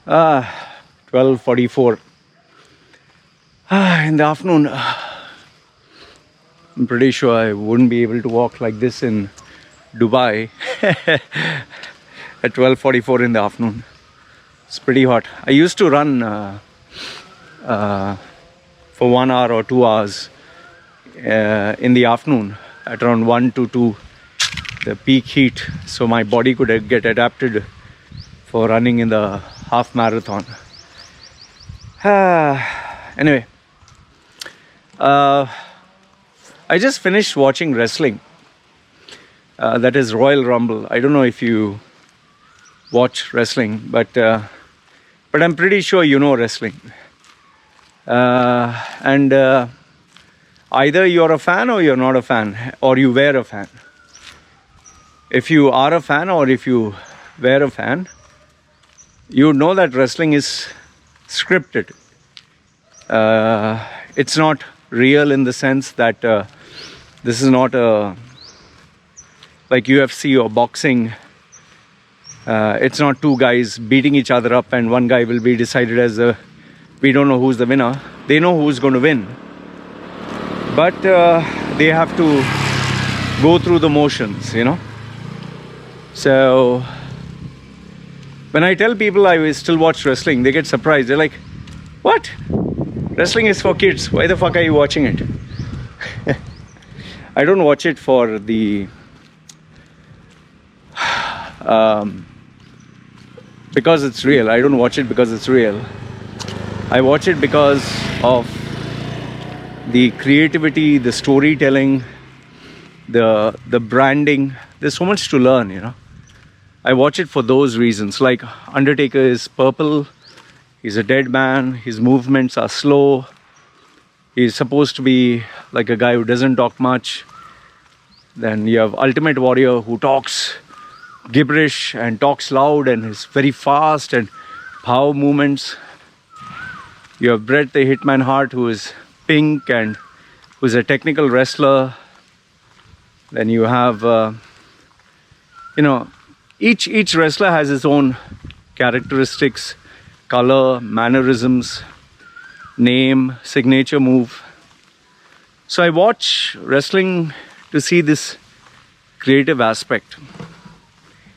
12:44 in the afternoon. I'm pretty sure I wouldn't be able to walk like this in Dubai at 12:44 in the afternoon. It's pretty hot. I used to run for 1 hour or 2 hours in the afternoon at around 1 to 2, the peak heat, so my body could get adapted for running in the half marathon. Anyway, I just finished watching wrestling. That is Royal Rumble. I don't know if you watch wrestling, but I'm pretty sure you know wrestling. And either you're a fan or you're not a fan, or you were a fan. If you are a fan or if you were a fan, you know that wrestling is scripted. It's not real in the sense that this is not like UFC or boxing. It's not two guys beating each other up and one guy will be decided as we don't know who's the winner. They know who's going to win, but they have to go through the motions, you know. So when I tell people I still watch wrestling, they get surprised. They're like, what? Wrestling is for kids. Why the fuck are you watching it? I don't watch it for the because it's real. I don't watch it because it's real. I watch it because of the creativity, the storytelling, the branding. There's so much to learn, you know. I watch it for those reasons. Like Undertaker is purple, he's a dead man, his movements are slow, he's supposed to be like a guy who doesn't talk much. Then you have Ultimate Warrior, who talks gibberish and talks loud and is very fast and power movements. You have Bret the Hitman Hart, who is pink and who's a technical wrestler. Then you have you know, each wrestler has his own characteristics, color, mannerisms, name, signature move. So I watch wrestling to see this creative aspect.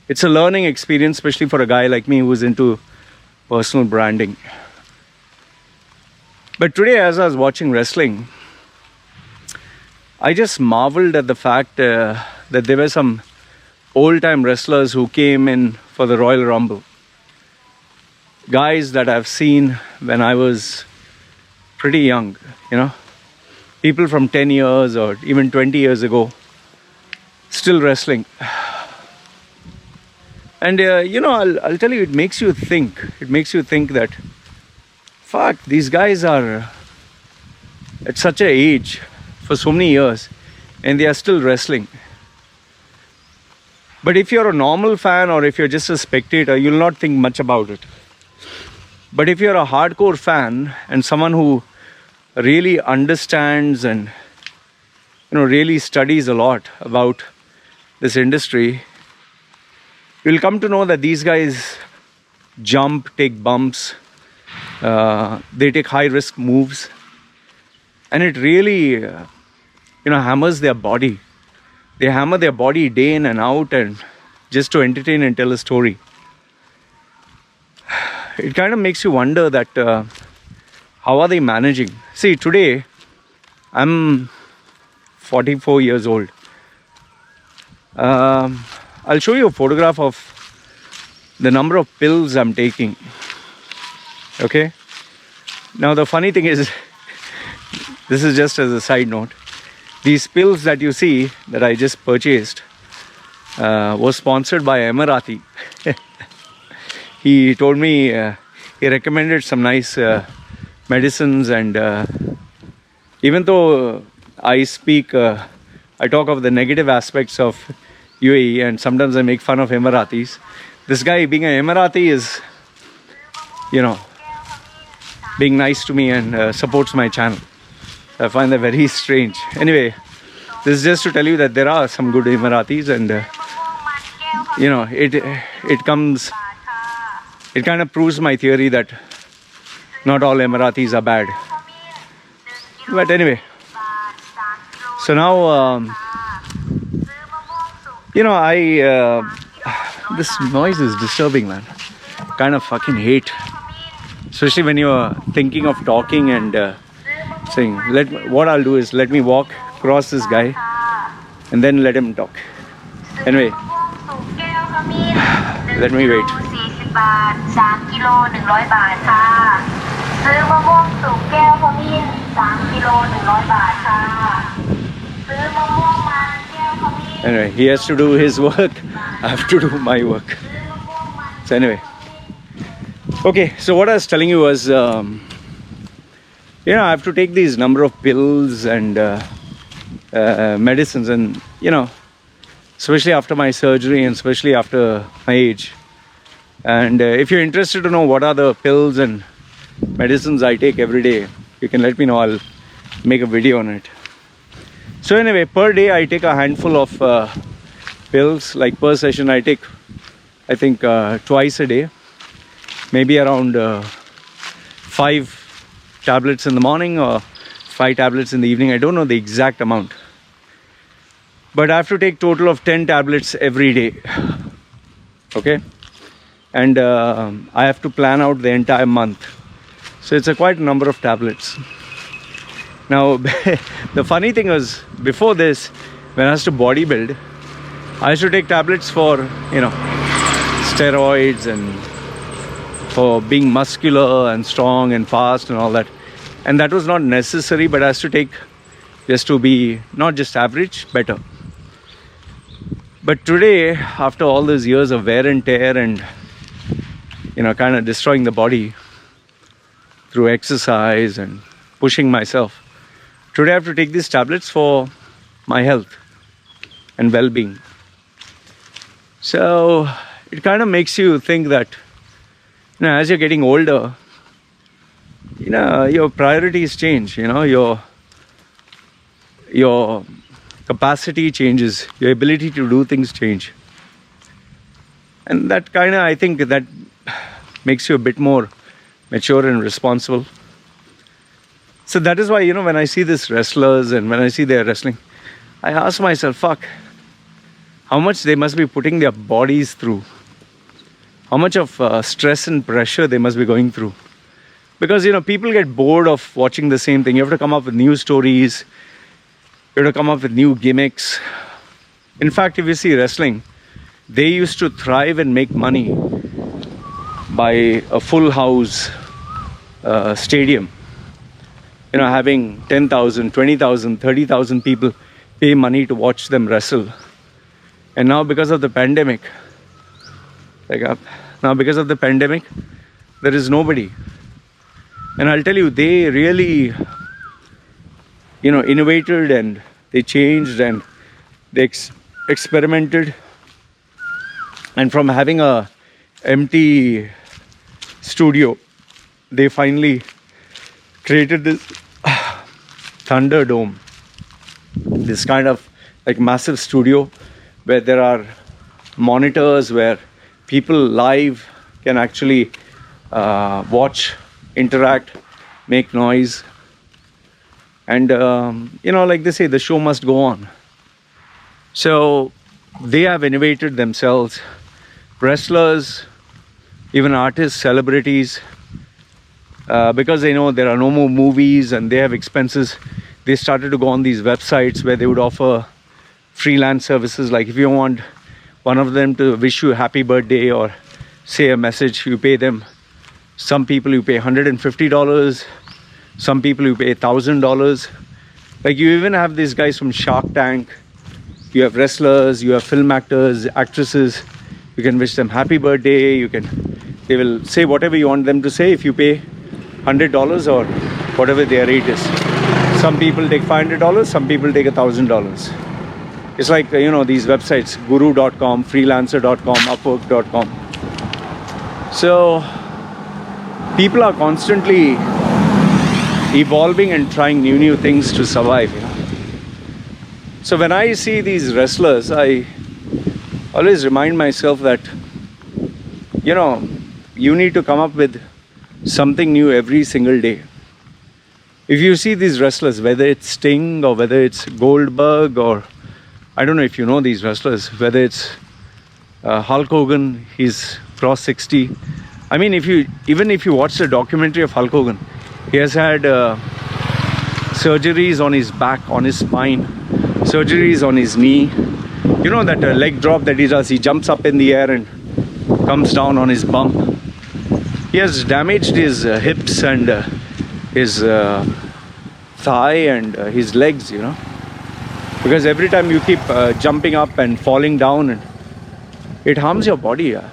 It's a learning experience, especially for a guy like me who's into personal branding. But today, as I was watching wrestling, I just marveled at the fact that there were some old-time wrestlers who came in for the Royal Rumble. Guys that I've seen when I was pretty young, you know. People from 10 years or even 20 years ago, still wrestling. And, you know, I'll tell you, it makes you think. It makes you think that, fuck, these guys are at such an age for so many years and they are still wrestling. But if you're a normal fan or if you're just a spectator, you'll not think much about it. But if you're a hardcore fan and someone who really understands and, you know, really studies a lot about this industry, you'll come to know that these guys jump, take bumps, they take high risk moves, and it really you know, hammers their body. They hammer their body day in and out and just to entertain and tell a story. It kind of makes you wonder that how are they managing? See, today I'm 44 years old. I'll show you a photograph of the number of pills I'm taking. Okay? Now the funny thing is, this is just as a side note, these pills that you see that I just purchased was sponsored by Emirati. He told me, he recommended some nice medicines, and even though I talk of the negative aspects of UAE and sometimes I make fun of Emiratis, this guy being an Emirati is, you know, being nice to me and supports my channel. I find that very strange. Anyway, this is just to tell you that there are some good Emiratis, and you know, it comes it kind of proves my theory that not all Emiratis are bad. But anyway, so now, this noise is disturbing, man. Kind of fucking hate, especially when you're thinking of talking and saying, what I'll do is let me walk across this guy and then let him talk. Anyway, let me wait. Anyway, he has to do his work. I have to do my work. So anyway, okay. So what I was telling you was, I have to take these number of pills and medicines, and especially after my surgery and especially after my age. And if you're interested to know what are the pills and medicines I take every day, you can let me know. I'll make a video on it. So anyway, per day I take a handful of pills. Like per session I take, I think, twice a day. Maybe around 5 tablets in the morning or 5 tablets in the evening. I don't know the exact amount. But I have to take total of 10 tablets every day. Okay? And I have to plan out the entire month. So it's a quite a number of tablets. Now, the funny thing was, before this, when I was to bodybuild, I used to take tablets for, steroids and for being muscular and strong and fast and all that. And that was not necessary, but I used to take just to be not just average, better. But today, after all these years of wear and tear and, kind of destroying the body through exercise and pushing myself, today I have to take these tablets for my health and well-being. So it kind of makes you think that, as you're getting older, your priorities change, your capacity changes, your ability to do things change. And that kind of, I think that makes you a bit more mature and responsible. So that is why, when I see these wrestlers and when I see their wrestling, I ask myself, fuck, how much they must be putting their bodies through. How much of stress and pressure they must be going through. Because, people get bored of watching the same thing. You have to come up with new stories. You have to come up with new gimmicks. In fact, if you see wrestling, they used to thrive and make money by a full house stadium. Having 10,000, 20,000, 30,000 people pay money to watch them wrestle. And now because of the pandemic, there is nobody. And I'll tell you, they really, innovated and they changed and they experimented. And from having a empty studio, they finally created this Thunderdome, this kind of like massive studio where there are monitors where people live can actually watch, interact, make noise. And, like they say, the show must go on. So they have innovated themselves. Wrestlers, even artists, celebrities, because they know there are no more movies and they have expenses, they started to go on these websites where they would offer freelance services. Like if you want one of them to wish you a happy birthday or say a message, you pay them. Some people you pay $150, some people you pay $1,000. Like you even have these guys from Shark Tank. You have wrestlers, you have film actors, actresses. You can wish them happy birthday. They will say whatever you want them to say if you pay $100 or whatever their rate is. Some people take $500, some people take $1,000. It's like, these websites, guru.com, freelancer.com, upwork.com. So people are constantly evolving and trying new things to survive, So when I see these wrestlers, I always remind myself that, you need to come up with something new every single day. If you see these wrestlers, whether it's Sting or whether it's Goldberg, or I don't know if you know these wrestlers, whether it's Hulk Hogan, he's crossed 60. I mean, even if you watch the documentary of Hulk Hogan, he has had surgeries on his back, on his spine, surgeries on his knee. You know that leg drop that he does, he jumps up in the air and comes down on his bum. He has damaged his hips and his thigh and his legs, you know, because every time you keep jumping up and falling down, and it harms your body. Yeah.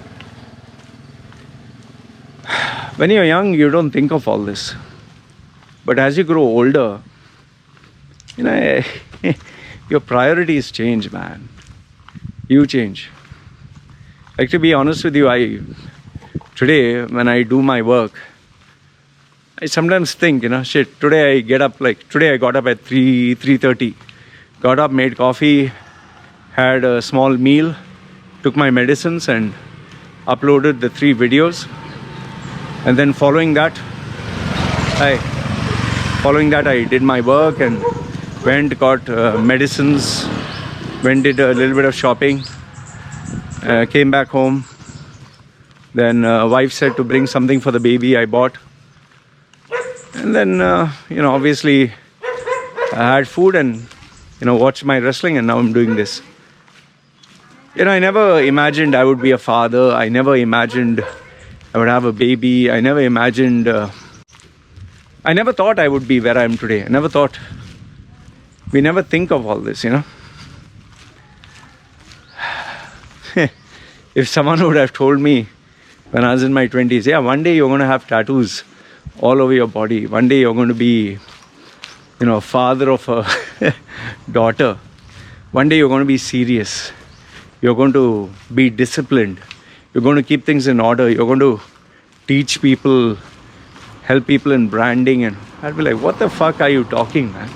When you're young, you don't think of all this, but as you grow older, you know, your priorities change, man. You change. Like, to be honest with you, today when I do my work, I sometimes think, you know, shit, today I got up at 3:30, got up, made coffee, had a small meal, took my medicines and uploaded the 3 videos. And then following that I did my work and went, got medicines, went, did a little bit of shopping, came back home. Then wife said to bring something for the baby, I bought. And then, you know, obviously I had food and, you know, watched my wrestling, and now I'm doing this. You know, I never imagined I would be a father. I never imagined I would have a baby. I never thought I would be where I am today. I never thought. We never think of all this, you know. If someone would have told me when I was in my 20s, yeah, one day you're going to have tattoos all over your body. One day you're going to be, you know, father of a daughter. One day you're going to be serious. You're going to be disciplined. You're going to keep things in order. You're going to teach people, help people in branding. And I'd be like, what the fuck are you talking, man?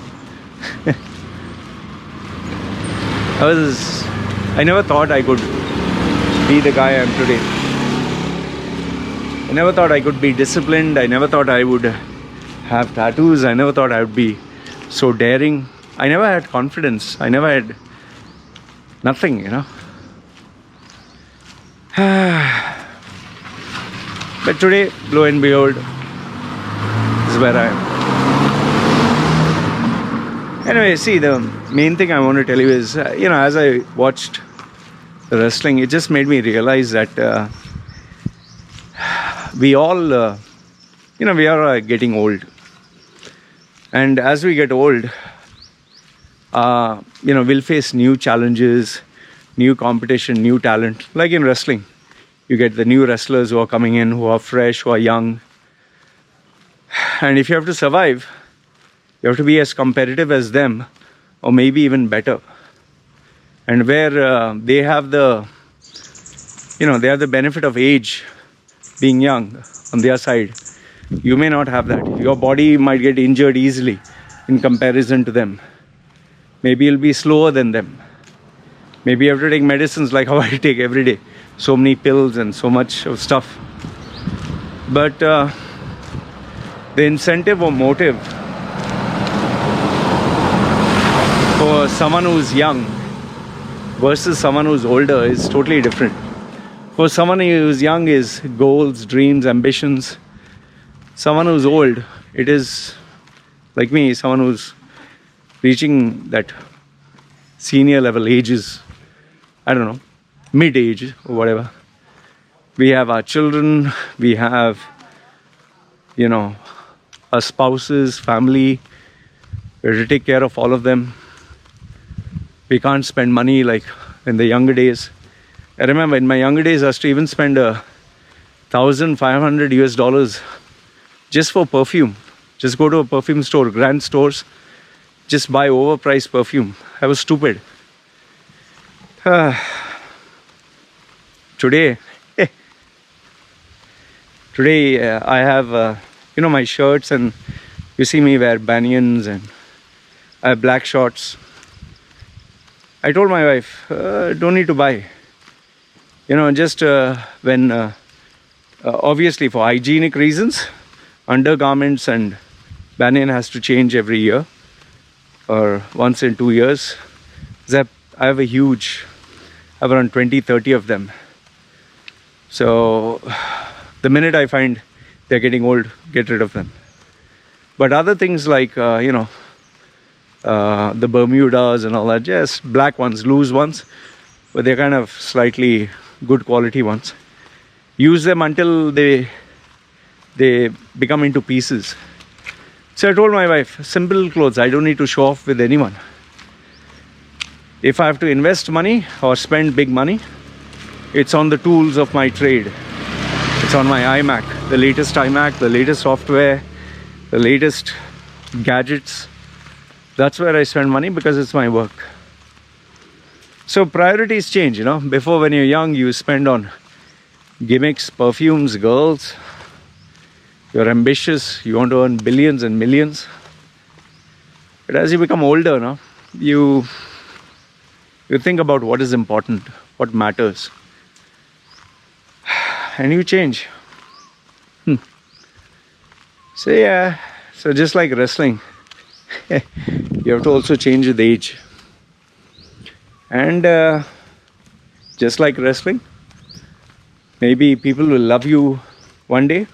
I never thought I could be the guy I am today. I never thought I could be disciplined. I never thought I would have tattoos. I never thought I would be so daring. I never had confidence. I never had nothing, you know. But today, lo and behold, this is where I am. Anyway, see, the main thing I want to tell you is, you know, as I watched the wrestling, it just made me realize that we all, you know, we are getting old. And as we get old, you know, we'll face new challenges, new competition, new talent. Like in wrestling, you get the new wrestlers who are coming in, who are fresh, who are young. And if you have to survive, you have to be as competitive as them, or maybe even better. And where they have the, you know, they have the benefit of age, being young on their side, you may not have that. Your body might get injured easily in comparison to them. Maybe you'll be slower than them. Maybe you have to take medicines like how I take every day. So many pills and so much of stuff. But the incentive or motive for someone who's young versus someone who's older is totally different. For someone who's young is goals, dreams, ambitions. Someone who's old, it is like me, someone who's reaching that senior level ages, I don't know, mid-age or whatever. We have our children, we have, you know, our spouses, family. We have to take care of all of them. We can't spend money like in the younger days. I remember in my younger days, I used to even spend $1,500 just for perfume. Just go to a perfume store, grand stores, just buy overpriced perfume. I was stupid. Today I have, you know, my shirts, and you see me wear banyans, and I have black shorts. I told my wife, don't need to buy. You know, just when Obviously, for hygienic reasons, undergarments and banyan has to change every year or once in 2 years. I have I have around 20-30 of them. So the minute I find they're getting old, get rid of them. But other things like, the Bermudas and all that, just black ones, loose ones, but they're kind of slightly good quality ones. Use them until they become into pieces. So I told my wife, simple clothes, I don't need to show off with anyone. If I have to invest money or spend big money, it's on the tools of my trade. It's on my iMac, the latest iMac, the latest software, the latest gadgets. That's where I spend money because it's my work. So priorities change, Before, when you're young, you spend on gimmicks, perfumes, girls. You're ambitious, you want to earn billions and millions. But as you become older, you think about what is important, what matters. And you change. So just like wrestling, you have to also change with age. And just like wrestling, maybe people will love you one day.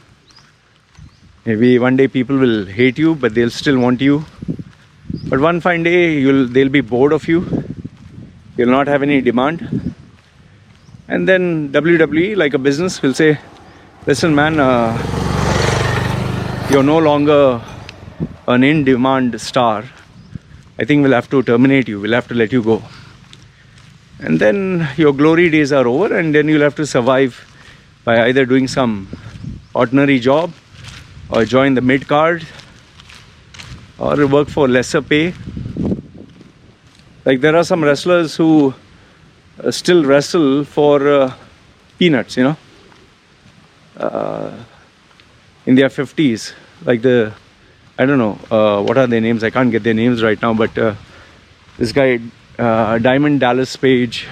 Maybe one day people will hate you, but they'll still want you. But one fine day, they'll be bored of you. You'll not have any demand. And then WWE, like a business, will say, listen man, you're no longer an in-demand star. I think we'll have to terminate you. We'll have to let you go. And then your glory days are over, and then you'll have to survive by either doing some ordinary job or join the mid-card or work for lesser pay. Like there are some wrestlers who still wrestle for peanuts, in their 50s. Like I don't know, what are their names? I can't get their names right now, but this guy, Diamond Dallas Page,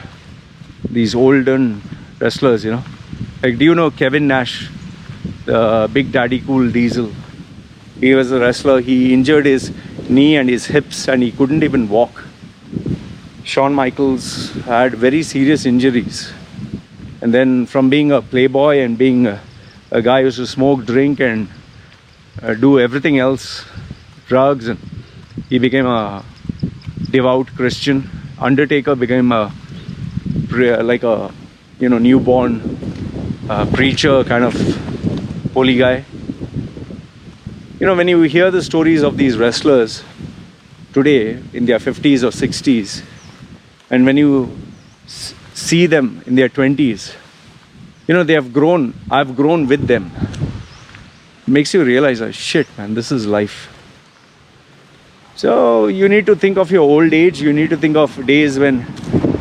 these olden wrestlers, Like, do you know Kevin Nash, the Big Daddy Cool Diesel? He was a wrestler. He injured his knee and his hips and he couldn't even walk. Shawn Michaels had very serious injuries. And then from being a playboy and being a guy who used to smoke, drink and do everything else, drugs, and he became a devout Christian. Undertaker became like a newborn preacher kind of holy guy. When you hear the stories of these wrestlers today in their 50s or 60s, and when you see them in their 20s, they have grown. I've grown with them. It makes you realize, oh, shit, man, this is life. So you need to think of your old age. You need to think of days when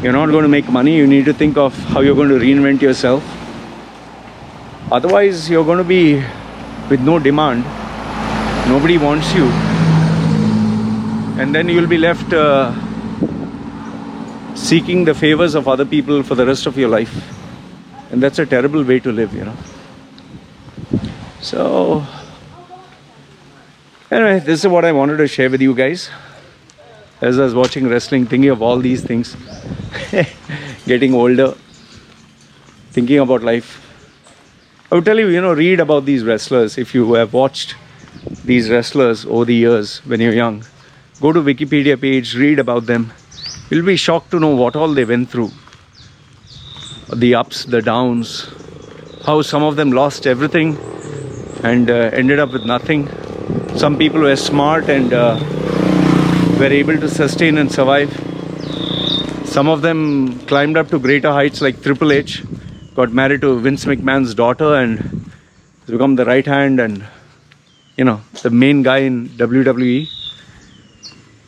you're not going to make money. You need to think of how you're going to reinvent yourself. Otherwise, you're going to be with no demand. Nobody wants you. And then you'll be left seeking the favors of other people for the rest of your life. And that's a terrible way to live, So, anyway, this is what I wanted to share with you guys. As I was watching wrestling, thinking of all these things. Getting older. Thinking about life. I would tell you, read about these wrestlers. If you have watched these wrestlers over the years when you're young, go to Wikipedia page, read about them. You'll be shocked to know what all they went through. The ups, the downs, how some of them lost everything and ended up with nothing. Some people were smart and were able to sustain and survive. Some of them climbed up to greater heights, like Triple H, got married to Vince McMahon's daughter and has become the right hand and the main guy in WWE.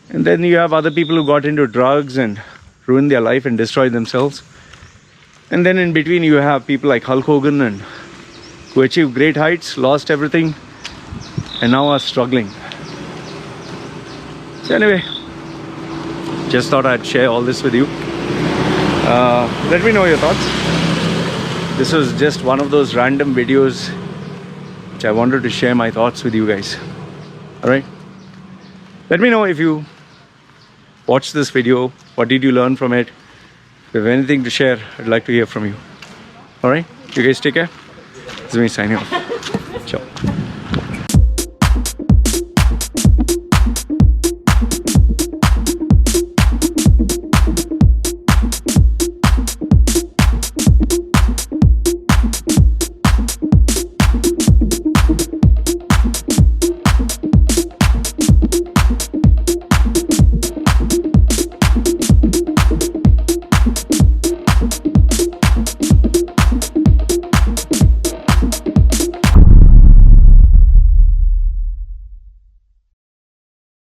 And then you have other people who got into drugs and ruined their life and destroyed themselves. And then in between you have people like Hulk Hogan and who achieved great heights, lost everything, and now are struggling. So anyway, just thought I'd share all this with you. Let me know your thoughts. this was just one of those random videos which I wanted to share my thoughts with you guys. All right, let me know if you watched this video, what did you learn from it? If you have anything to share, I'd like to hear from you. All right, you guys take care. This is me signing off. Ciao.